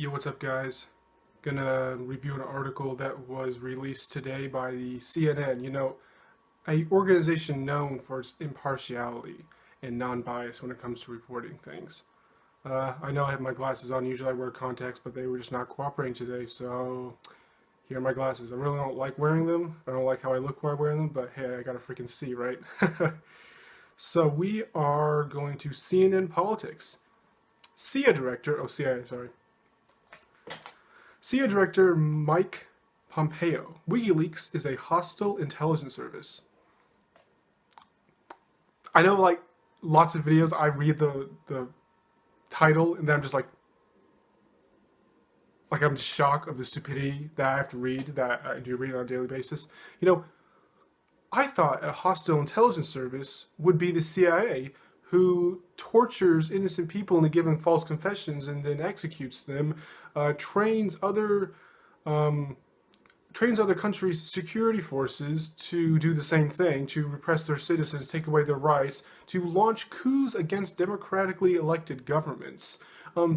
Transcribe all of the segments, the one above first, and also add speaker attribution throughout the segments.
Speaker 1: Yo, what's up, guys? Gonna review an article that was released today by the CNN. A organization known for its impartiality and non-bias when it comes to reporting things. I know I have my glasses on. Usually I wear contacts, but they were just not cooperating today, so here are my glasses. I really don't like wearing them. I don't like how I look while wearing them, but hey, I gotta freaking see, right? So we are going to CNN Politics. CIA Director Mike Pompeo. Wikileaks is a hostile intelligence service. I know, like, lots of videos, I read the title, and then I'm just like I'm in shock of the stupidity that I have to read, that I do read on a daily basis. I thought a hostile intelligence service would be the CIA, who tortures innocent people into giving false confessions and then executes them, trains other countries' security forces to do the same thing, to repress their citizens, take away their rights, to launch coups against democratically elected governments,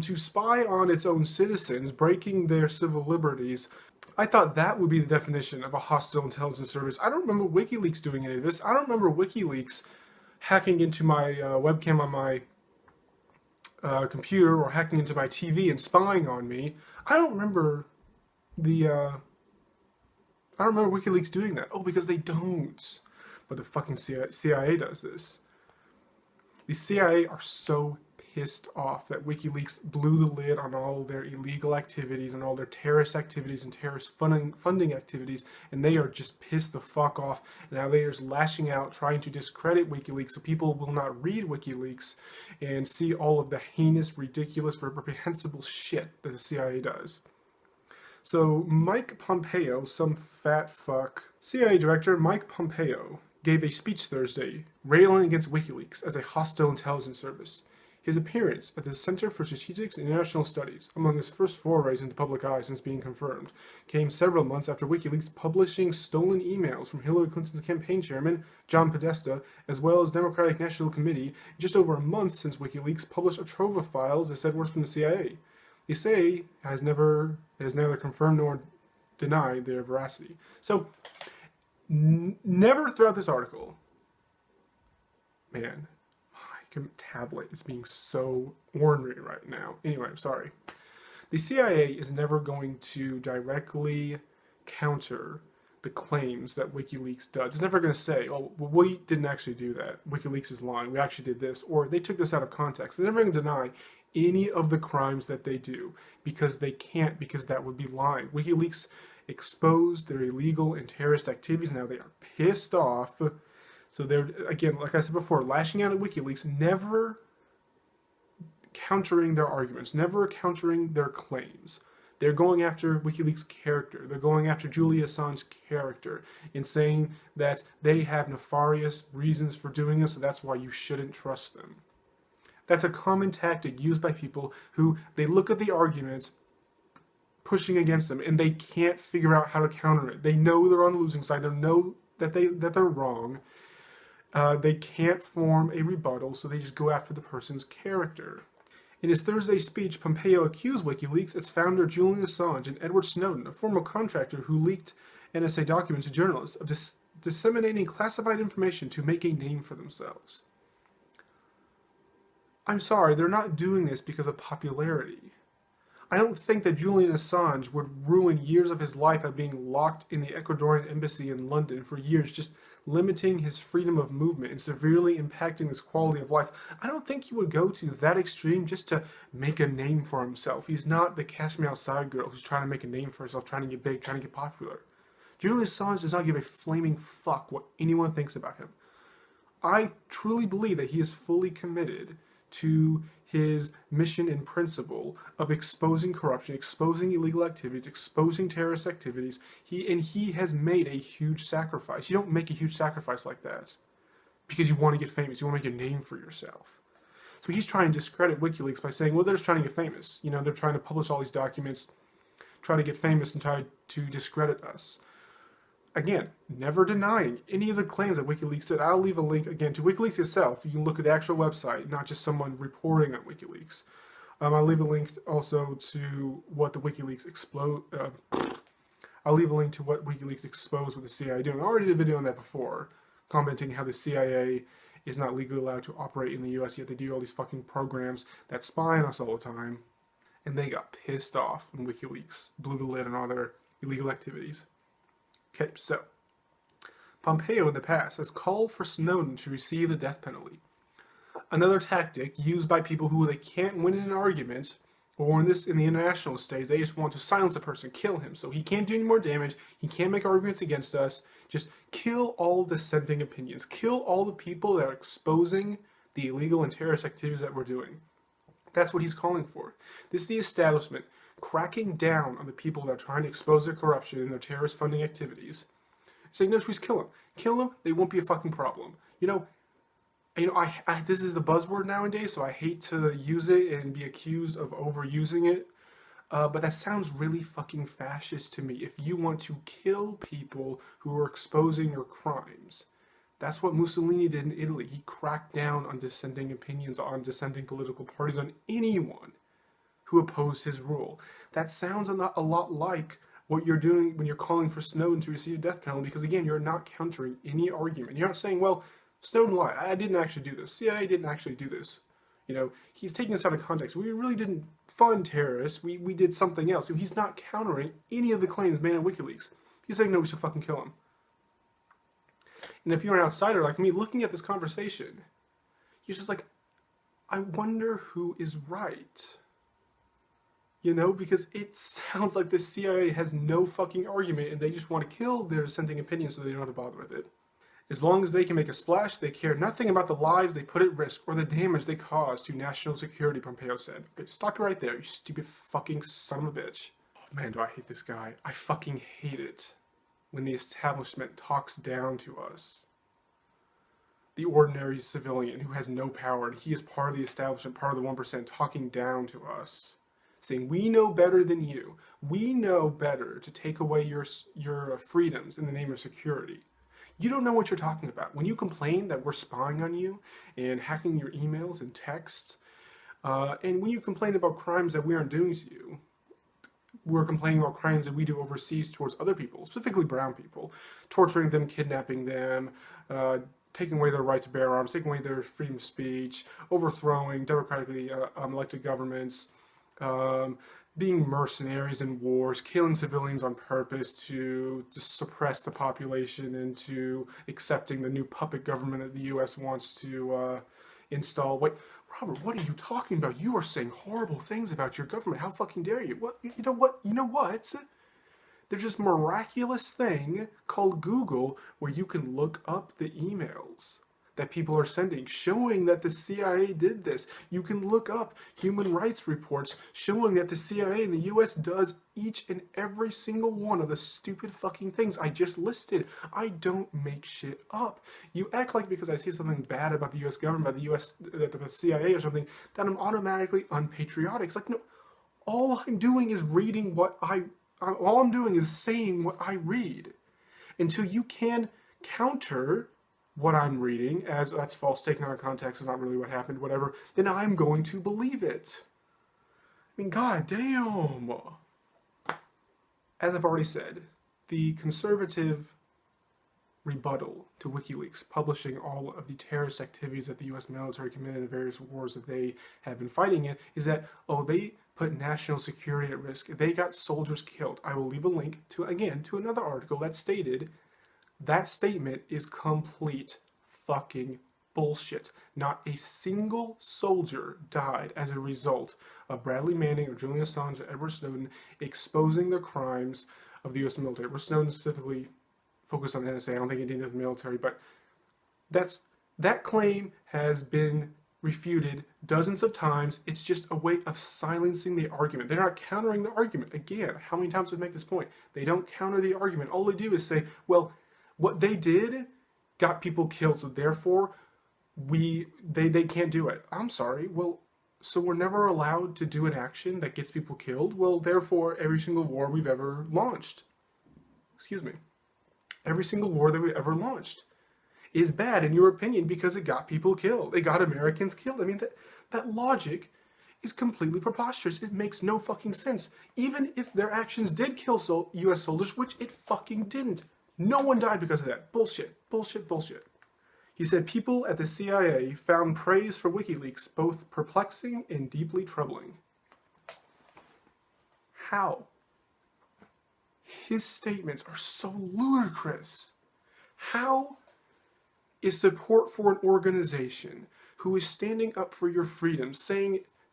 Speaker 1: to spy on its own citizens, breaking their civil liberties. I thought that would be the definition of a hostile intelligence service. I don't remember WikiLeaks doing any of this. I don't remember WikiLeaks hacking into my webcam on my computer or hacking into my TV and spying on me. I don't remember WikiLeaks doing that. Oh, because they don't. But the fucking CIA does this. The CIA are so pissed off that WikiLeaks blew the lid on all their illegal activities and all their terrorist activities and terrorist funding activities, and they are just pissed the fuck off. And now they are just lashing out, trying to discredit WikiLeaks so people will not read WikiLeaks and see all of the heinous, ridiculous, reprehensible shit that the CIA does. So Mike Pompeo, some fat fuck, CIA Director Mike Pompeo, gave a speech Thursday railing against WikiLeaks as a hostile intelligence service. His appearance at the Center for Strategic and International Studies, among his first forays into public eye since being confirmed, came several months after WikiLeaks publishing stolen emails from Hillary Clinton's campaign chairman, John Podesta, as well as Democratic National Committee, just over a month since WikiLeaks published a trove of files that said were from the CIA. The CIA has neither confirmed nor denied their veracity. So, never throughout this article, man, tablet is being so ornery right now. Anyway, I'm sorry. The CIA is never going to directly counter the claims that WikiLeaks does. It's never going to say, oh, well, we didn't actually do that. WikiLeaks is lying. We actually did this. Or they took this out of context. They're never going to deny any of the crimes that they do because they can't, because that would be lying. WikiLeaks exposed their illegal and terrorist activities. Now they are pissed off. So they're, again, like I said before, lashing out at WikiLeaks, never countering their arguments, never countering their claims. They're going after WikiLeaks' character. They're going after Julian Assange's character and saying that they have nefarious reasons for doing this, so that's why you shouldn't trust them. That's a common tactic used by people who, they look at the arguments pushing against them and they can't figure out how to counter it. They know they're on the losing side. They know that they're wrong. They can't form a rebuttal, so they just go after the person's character. In his Thursday speech, Pompeo accused WikiLeaks, its founder Julian Assange, and Edward Snowden, a former contractor who leaked NSA documents to journalists, of disseminating classified information to make a name for themselves. I'm sorry, they're not doing this because of popularity. I don't think that Julian Assange would ruin years of his life by being locked in the Ecuadorian embassy in London for years, just limiting his freedom of movement and severely impacting his quality of life. I don't think he would go to that extreme just to make a name for himself. He's not the Cash Me Outside girl who's trying to make a name for herself, trying to get big, trying to get popular. Julian Assange does not give a flaming fuck what anyone thinks about him. I truly believe that he is fully committed to his mission and principle of exposing corruption, exposing illegal activities, exposing terrorist activities. He has made a huge sacrifice. You don't make a huge sacrifice like that because you want to get famous. You want to make a name for yourself. So he's trying to discredit WikiLeaks by saying, well, they're just trying to get famous. They're trying to publish all these documents, try to get famous and try to discredit us. Again, never denying any of the claims that WikiLeaks did. I'll leave a link, again, to WikiLeaks itself. You can look at the actual website, not just someone reporting on WikiLeaks. I'll leave a link also to what the WikiLeaks I'll leave a link to what WikiLeaks exposed with the CIA doing. I already did a video on that before, commenting how the CIA is not legally allowed to operate in the US, yet they do all these fucking programs that spy on us all the time. And they got pissed off when WikiLeaks blew the lid on all their illegal activities. Okay, so Pompeo in the past has called for Snowden to receive the death penalty. Another tactic used by people who they can't win in an argument, or in the international stage, they just want to silence a person, kill him, so he can't do any more damage, he can't make arguments against us, just kill all dissenting opinions, kill all the people that are exposing the illegal and terrorist activities that we're doing. That's what he's calling for. This is the establishment cracking down on the people that are trying to expose their corruption and their terrorist funding activities. Saying, no, please kill them. Kill them, they won't be a fucking problem. This is a buzzword nowadays, so I hate to use it and be accused of overusing it. But that sounds really fucking fascist to me. If you want to kill people who are exposing your crimes. That's what Mussolini did in Italy. He cracked down on dissenting opinions, on dissenting political parties, on anyone who opposed his rule. That sounds a lot like what you're doing when you're calling for Snowden to receive a death penalty, because again, you're not countering any argument. You're not saying, well, Snowden lied. I didn't actually do this. CIA didn't actually do this. He's taking this out of context. We really didn't fund terrorists. We did something else. He's not countering any of the claims made in WikiLeaks. He's saying, no, we should fucking kill him. And if you're an outsider like me looking at this conversation, you're just like, I wonder who is right. Because it sounds like the CIA has no fucking argument and they just want to kill their dissenting opinions so they don't have to bother with it. As long as they can make a splash, they care nothing about the lives they put at risk or the damage they cause to national security, Pompeo said. Okay, stop you right there, you stupid fucking son of a bitch. Oh, man, do I hate this guy. I fucking hate it when the establishment talks down to us. The ordinary civilian who has no power, and he is part of the establishment, part of the 1%, talking down to us. Saying, we know better than you. We know better to take away your freedoms in the name of security. You don't know what you're talking about. When you complain that we're spying on you and hacking your emails and texts, and when you complain about crimes that we aren't doing to you, we're complaining about crimes that we do overseas towards other people, specifically brown people, torturing them, kidnapping them, taking away their right to bear arms, taking away their freedom of speech, overthrowing democratically elected governments, being mercenaries in wars, killing civilians on purpose to suppress the population into accepting the new puppet government that the U.S. wants to install. Wait, Robert, what are you talking about? You are saying horrible things about your government. How fucking dare you? What? You know what? There's this miraculous thing called Google where you can look up the emails that people are sending, showing that the CIA did this. You can look up human rights reports showing that the CIA and the US does each and every single one of the stupid fucking things I just listed. I don't make shit up. You act like because I say something bad about the US government, about the CIA or something, that I'm automatically unpatriotic. It's like, no, all I'm doing is reading all I'm doing is saying what I read. Until you can counter what I'm reading as that's false, taken out of context, is not really what happened, whatever, then I'm going to believe it. I mean, god damn. As I've already said, the conservative rebuttal to WikiLeaks publishing all of the terrorist activities that the U.S. military committed in the various wars that they have been fighting in is that, oh, they put national security at risk. They got soldiers killed. I will leave a link to another article that stated that statement is complete fucking bullshit. Not a single soldier died as a result of Bradley Manning or Julian Assange or Edward Snowden exposing the crimes of the U.S. military. Edward Snowden specifically focused on the NSA. I don't think it did with the military, but that claim has been refuted dozens of times. It's just a way of silencing the argument. They're not countering the argument. Again, how many times do I make this point? They don't counter the argument. All they do is say, well, what they did got people killed, so therefore they can't do it. I'm sorry. Well, so we're never allowed to do an action that gets people killed? Well, therefore, every single war we've ever launched, every single war that we ever launched is bad in your opinion because it got people killed. It got Americans killed. I mean, that logic is completely preposterous. It makes no fucking sense. Even if their actions did kill US soldiers, which it fucking didn't. No one died because of that. Bullshit. Bullshit. Bullshit. He said people at the CIA found praise for WikiLeaks both perplexing and deeply troubling. How? His statements are so ludicrous. How is support for an organization who is standing up for your freedom,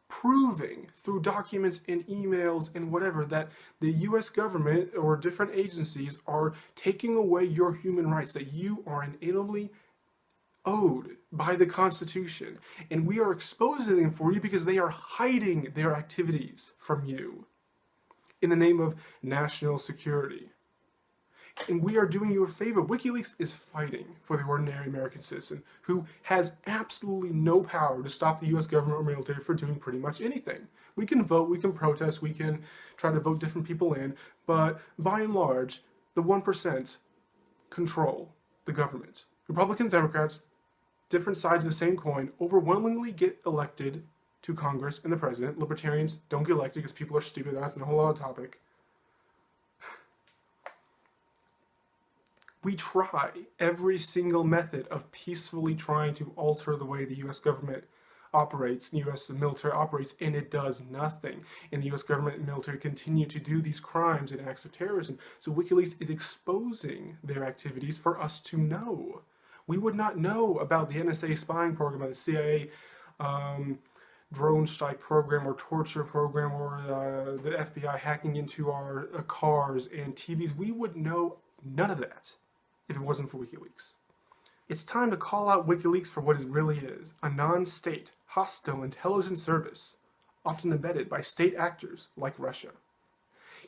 Speaker 1: proving through documents and emails and whatever that the US government or different agencies are taking away your human rights that you are inalienably owed by the Constitution, and we are exposing them for you because they are hiding their activities from you in the name of national security. And we are doing you a favor. WikiLeaks is fighting for the ordinary American citizen who has absolutely no power to stop the US government or military for doing pretty much anything. We can vote, we can protest, we can try to vote different people in, but by and large, the 1% control the government. Republicans, Democrats, different sides of the same coin, overwhelmingly get elected to Congress and the president. Libertarians don't get elected because people are stupid. That's a whole other topic. We try every single method of peacefully trying to alter the way the U.S. government operates, the U.S. military operates, and it does nothing. And the U.S. government and military continue to do these crimes and acts of terrorism. So WikiLeaks is exposing their activities for us to know. We would not know about the NSA spying program, about the CIA drone strike program or torture program, or the FBI hacking into our cars and TVs. We would know none of that if it wasn't for WikiLeaks. It's time to call out WikiLeaks for what it really is, a non-state, hostile intelligence service, often embedded by state actors like Russia.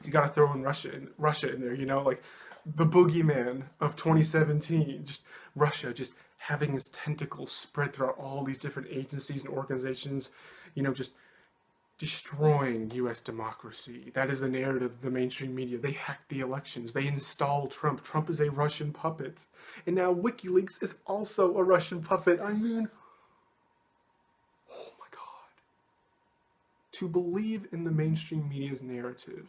Speaker 1: You gotta throw in Russia in there, you know, like the boogeyman of 2017, just Russia just having its tentacles spread throughout all these different agencies and organizations, you know, just destroying U.S. democracy. That is the narrative of the mainstream media. They hacked the elections. They installed Trump. Trump is a Russian puppet. And now WikiLeaks is also a Russian puppet. I mean, oh my God. To believe in the mainstream media's narrative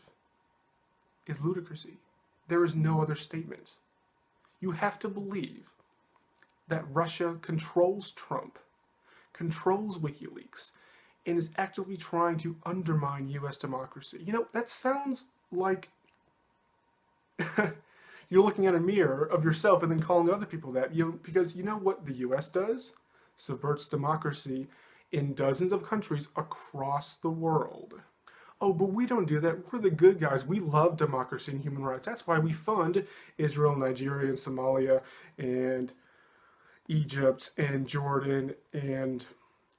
Speaker 1: is ludicrousy. There is no other statement. You have to believe that Russia controls Trump, controls WikiLeaks, and is actively trying to undermine U.S. democracy. You know, that sounds like you're looking at a mirror of yourself and then calling other people that. You know, because you know what the U.S. does? Subverts democracy in dozens of countries across the world. Oh, but we don't do that. We're the good guys. We love democracy and human rights. That's why we fund Israel, Nigeria, and Somalia, and Egypt, and Jordan, and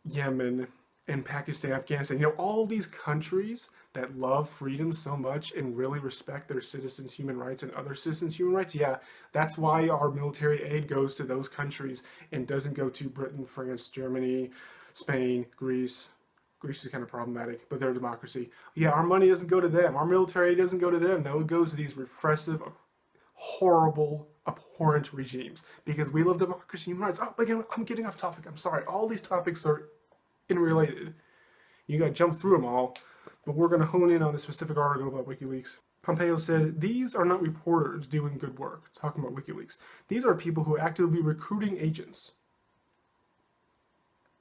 Speaker 1: Yemen, and Pakistan, Afghanistan. You know, all these countries that love freedom so much and really respect their citizens' human rights and other citizens' human rights. Yeah, that's why our military aid goes to those countries and doesn't go to Britain, France, Germany, Spain, Greece. Greece is kind of problematic, but they're a democracy. Yeah, our money doesn't go to them. Our military aid doesn't go to them. No, it goes to these repressive, horrible, abhorrent regimes because we love democracy and human rights. Oh, again, I'm getting off topic. I'm sorry. All these topics are interrelated. You got to jump through them all, but we're going to hone in on this specific article about WikiLeaks. Pompeo said, these are not reporters doing good work, talking about WikiLeaks. These are people who are actively recruiting agents.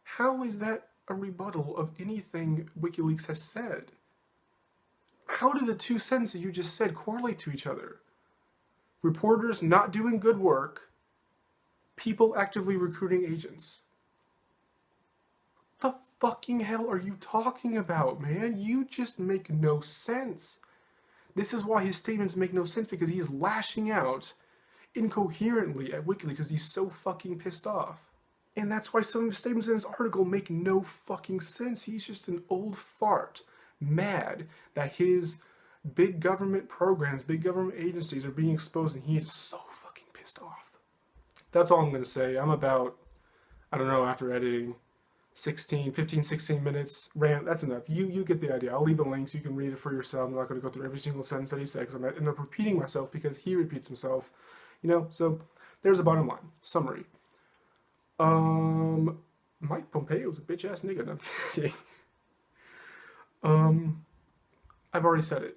Speaker 1: How is that a rebuttal of anything WikiLeaks has said? How do the two sentences you just said correlate to each other? Reporters not doing good work, people actively recruiting agents. What the fucking hell are you talking about, man? You just make no sense. This is why his statements make no sense, because he is lashing out incoherently at WikiLeaks because he's so fucking pissed off. And that's why some of the statements in this article make no fucking sense. He's just an old fart, mad that his big government programs, big government agencies are being exposed, and he is so fucking pissed off. That's all I'm going to say. I'm about, I don't know, after editing, 15, 16 minutes rant. That's enough. You get the idea. I'll leave the links. You can read it for yourself. I'm not going to go through every single sentence that he said because I'm going to end up repeating myself because he repeats himself. You know, so there's the bottom line. Summary. Mike Pompeo's a bitch-ass nigga. No, I'm kidding. I've already said it.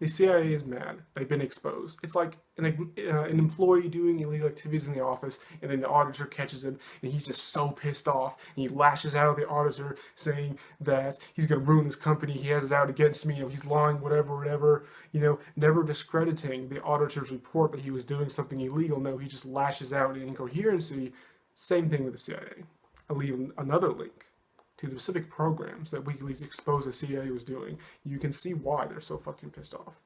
Speaker 1: The CIA is mad. They've been exposed. It's like an employee doing illegal activities in the office, and then the auditor catches him, and he's just so pissed off, and he lashes out at the auditor, saying that he's going to ruin his company, he has it out against me, he's lying, whatever, never discrediting the auditor's report that he was doing something illegal. No, he just lashes out in incoherency. Same thing with the CIA. I'll leave another link to the specific programs that WikiLeaks exposed the CIA was doing. You can see why they're so fucking pissed off.